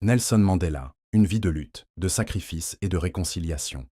Nelson Mandela, une vie de lutte, de sacrifice et de réconciliation.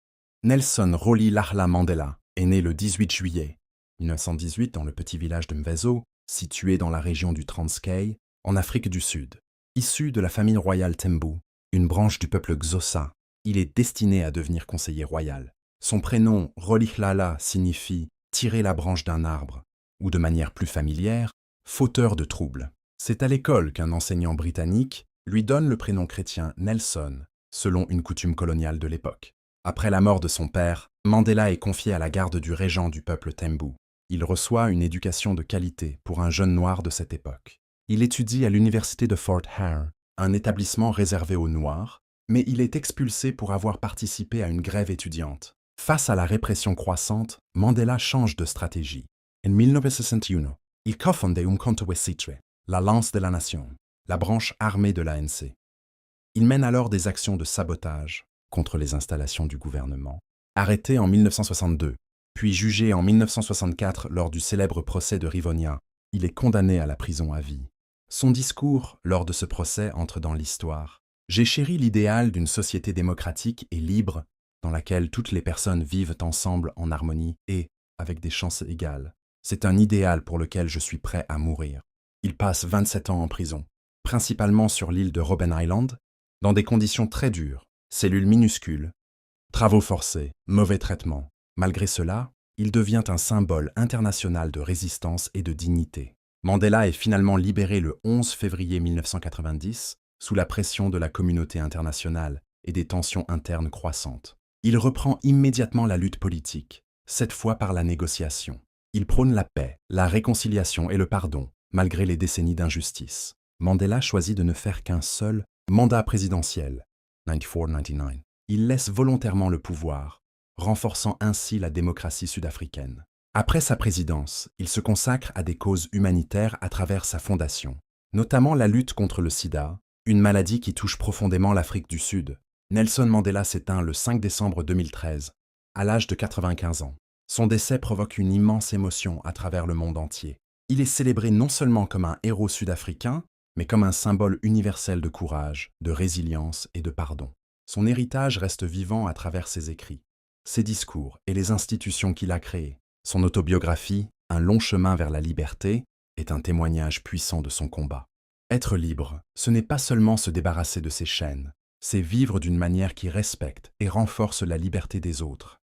Nelson Rolihlahla Mandela est né le 18 juillet 1918 dans le petit village de Mvezo, situé dans la région du Transkei, en Afrique du Sud. Issu de la famille royale Tembu, une branche du peuple Xhosa, il est destiné à devenir conseiller royal. Son prénom Rolihlahla signifie « tirer la branche d'un arbre » ou de manière plus familière, « fauteur de troubles ». C'est à l'école qu'un enseignant britannique lui donne le prénom chrétien Nelson, selon une coutume coloniale de l'époque. Après la mort de son père, Mandela est confié à la garde du régent du peuple Tembu. Il reçoit une éducation de qualité pour un jeune noir de cette époque. Il étudie à l'université de Fort Hare, un établissement réservé aux Noirs, mais il est expulsé pour avoir participé à une grève étudiante. Face à la répression croissante, Mandela change de stratégie. En 1961, il cofonde Umkhonto we Sizwe, la Lance de la Nation, la branche armée de l'ANC. Il mène alors des actions de sabotage contre les installations du gouvernement. Arrêté en 1962, puis jugé en 1964 lors du célèbre procès de Rivonia, il est condamné à la prison à vie. Son discours, lors de ce procès, entre dans l'histoire. J'ai chéri l'idéal d'une société démocratique et libre dans laquelle toutes les personnes vivent ensemble en harmonie et avec des chances égales. C'est un idéal pour lequel je suis prêt à mourir. Il passe 27 ans en prison, principalement sur l'île de Robben Island, dans des conditions très dures, cellules minuscules, travaux forcés, mauvais traitements. Malgré cela, il devient un symbole international de résistance et de dignité. Mandela est finalement libéré le 11 février 1990 sous la pression de la communauté internationale et des tensions internes croissantes. Il reprend immédiatement la lutte politique, cette fois par la négociation. Il prône la paix, la réconciliation et le pardon, malgré les décennies d'injustice. Mandela choisit de ne faire qu'un seul mandat présidentiel, 94-99. Il laisse volontairement le pouvoir, renforçant ainsi la démocratie sud-africaine. Après sa présidence, il se consacre à des causes humanitaires à travers sa fondation, notamment la lutte contre le sida, une maladie qui touche profondément l'Afrique du Sud. Nelson Mandela s'éteint le 5 décembre 2013, à l'âge de 95 ans. Son décès provoque une immense émotion à travers le monde entier. Il est célébré non seulement comme un héros sud-africain, mais comme un symbole universel de courage, de résilience et de pardon. Son héritage reste vivant à travers ses écrits, ses discours et les institutions qu'il a créées. Son autobiographie, Un long chemin vers la liberté, est un témoignage puissant de son combat. Être libre, ce n'est pas seulement se débarrasser de ses chaînes, c'est vivre d'une manière qui respecte et renforce la liberté des autres.